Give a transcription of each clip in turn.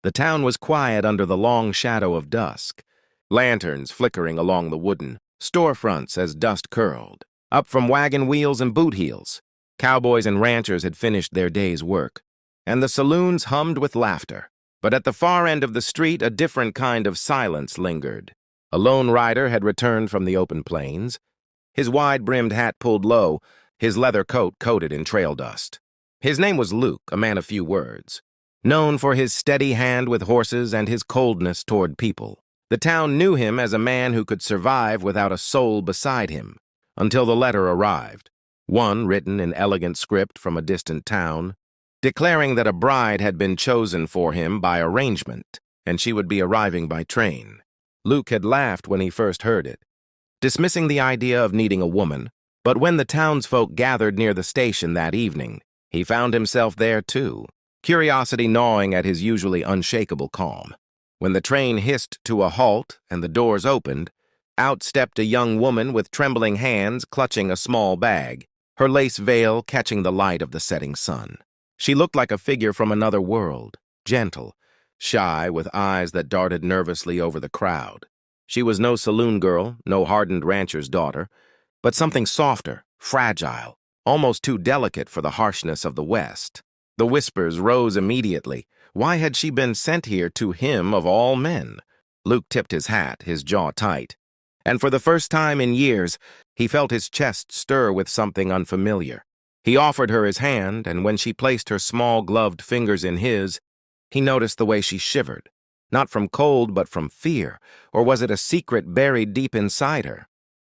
The town was quiet under the long shadow of dusk, lanterns flickering along the wooden storefronts as dust curled up from wagon wheels and boot heels. Cowboys and ranchers had finished their day's work, and the saloons hummed with laughter. But at the far end of the street, a different kind of silence lingered. A lone rider had returned from the open plains, his wide-brimmed hat pulled low, his leather coat coated in trail dust. His name was Luke, a man of few words, known for his steady hand with horses and his coldness toward people. The town knew him as a man who could survive without a soul beside him, until the letter arrived, one written in elegant script from a distant town, declaring that a bride had been chosen for him by arrangement, and she would be arriving by train. Luke had laughed when he first heard it, dismissing the idea of needing a woman, but when the townsfolk gathered near the station that evening, he found himself there too, curiosity gnawing at his usually unshakable calm. When the train hissed to a halt and the doors opened, out stepped a young woman with trembling hands clutching a small bag, her lace veil catching the light of the setting sun. She looked like a figure from another world, gentle, shy, with eyes that darted nervously over the crowd. She was no saloon girl, no hardened rancher's daughter, but something softer, fragile, almost too delicate for the harshness of the West. The whispers rose immediately. Why had she been sent here to him of all men? Luke tipped his hat, his jaw tight, and for the first time in years, he felt his chest stir with something unfamiliar. He offered her his hand, and when she placed her small gloved fingers in his, he noticed the way she shivered. Not from cold, but from fear, or was it a secret buried deep inside her?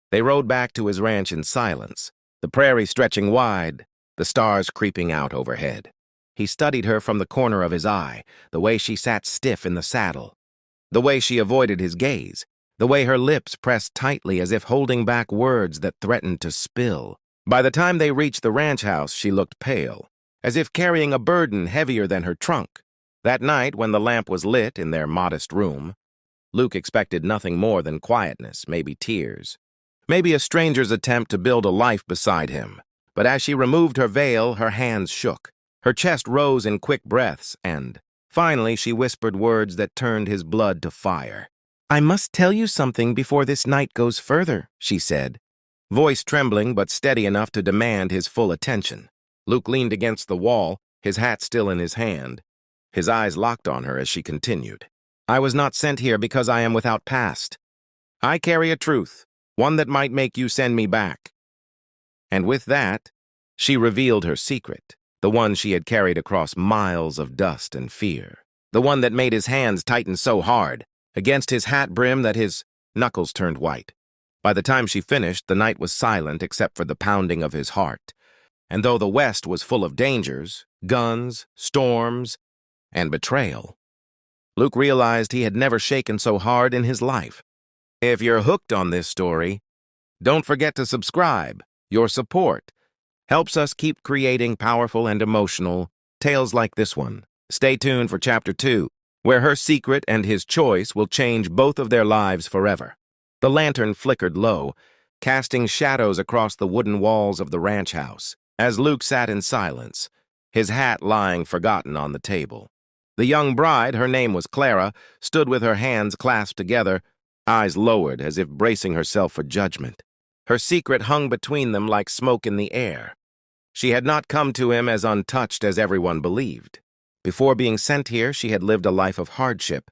They rode back to his ranch in silence, the prairie stretching wide, the stars creeping out overhead. He studied her from the corner of his eye, the way she sat stiff in the saddle, the way she avoided his gaze, the way her lips pressed tightly as if holding back words that threatened to spill. By the time they reached the ranch house, she looked pale, as if carrying a burden heavier than her trunk. That night, when the lamp was lit in their modest room, Luke expected nothing more than quietness, maybe tears, maybe a stranger's attempt to build a life beside him. But as she removed her veil, her hands shook. Her chest rose in quick breaths, and finally she whispered words that turned his blood to fire. "I must tell you something before this night goes further," she said, voice trembling but steady enough to demand his full attention. Luke leaned against the wall, his hat still in his hand. His eyes locked on her as she continued. "I was not sent here because I am without past. I carry a truth, one that might make you send me back." And with that, she revealed her secret, the one she had carried across miles of dust and fear, the one that made his hands tighten so hard against his hat brim that his knuckles turned white. By the time she finished, the night was silent except for the pounding of his heart, and though the West was full of dangers, guns, storms, and betrayal, Luke realized he had never shaken so hard in his life. If you're hooked on this story, don't forget to subscribe. Your support helps us keep creating powerful and emotional tales like this one. Stay tuned for Chapter 2, where her secret and his choice will change both of their lives forever. The lantern flickered low, casting shadows across the wooden walls of the ranch house, as Luke sat in silence, his hat lying forgotten on the table. The young bride, her name was Clara, stood with her hands clasped together, eyes lowered as if bracing herself for judgment. Her secret hung between them like smoke in the air. She had not come to him as untouched as everyone believed. Before being sent here, she had lived a life of hardship,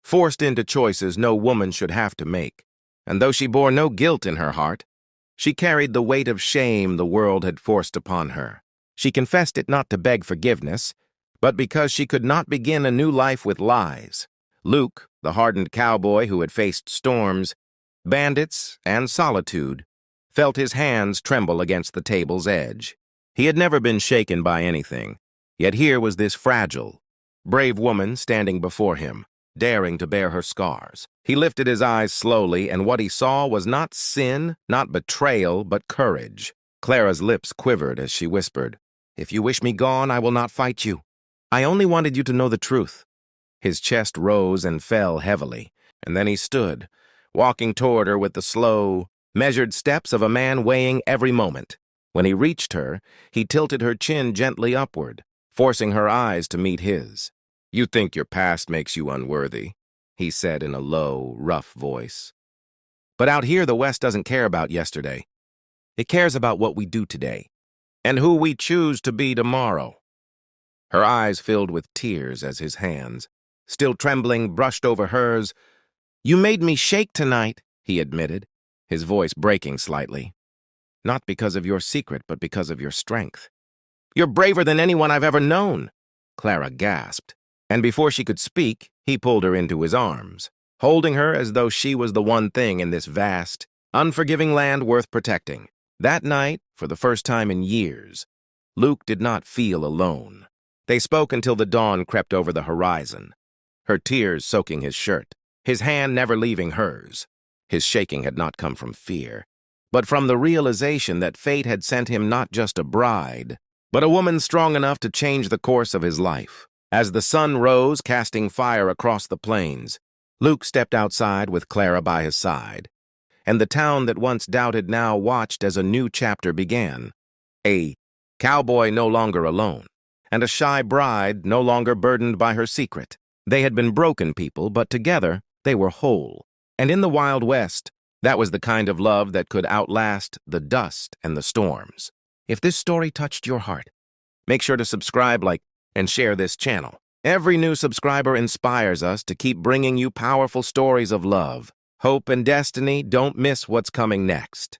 forced into choices no woman should have to make. And though she bore no guilt in her heart, she carried the weight of shame the world had forced upon her. She confessed it not to beg forgiveness, but because she could not begin a new life with lies. Luke, the hardened cowboy who had faced storms, bandits, and solitude, felt his hands tremble against the table's edge. He had never been shaken by anything, yet here was this fragile, brave woman standing before him, daring to bear her scars. He lifted his eyes slowly, and what he saw was not sin, not betrayal, but courage. Clara's lips quivered as she whispered, "If you wish me gone, I will not fight you. I only wanted you to know the truth." His chest rose and fell heavily, and then he stood, walking toward her with the slow, measured steps of a man weighing every moment. When he reached her, he tilted her chin gently upward, forcing her eyes to meet his. You think your past makes you unworthy, he said in a low, rough voice. But out here, the West doesn't care about yesterday. It cares about what we do today, and who we choose to be tomorrow. Her eyes filled with tears as his hands, still trembling, brushed over hers. You made me shake tonight, he admitted, his voice breaking slightly. Not because of your secret, but because of your strength. You're braver than anyone I've ever known, Clara gasped. And before she could speak, he pulled her into his arms, holding her as though she was the one thing in this vast, unforgiving land worth protecting. That night, for the first time in years, Luke did not feel alone. They spoke until the dawn crept over the horizon, her tears soaking his shirt, his hand never leaving hers. His shaking had not come from fear, but from the realization that fate had sent him not just a bride, but a woman strong enough to change the course of his life. As the sun rose, casting fire across the plains, Luke stepped outside with Clara by his side, and the town that once doubted now watched as a new chapter began. A cowboy no longer alone, and a shy bride no longer burdened by her secret. They had been broken people, but together they were whole. And in the Wild West, that was the kind of love that could outlast the dust and the storms. If this story touched your heart, make sure to subscribe, like, and share this channel. Every new subscriber inspires us to keep bringing you powerful stories of love, hope, and destiny. Don't miss what's coming next.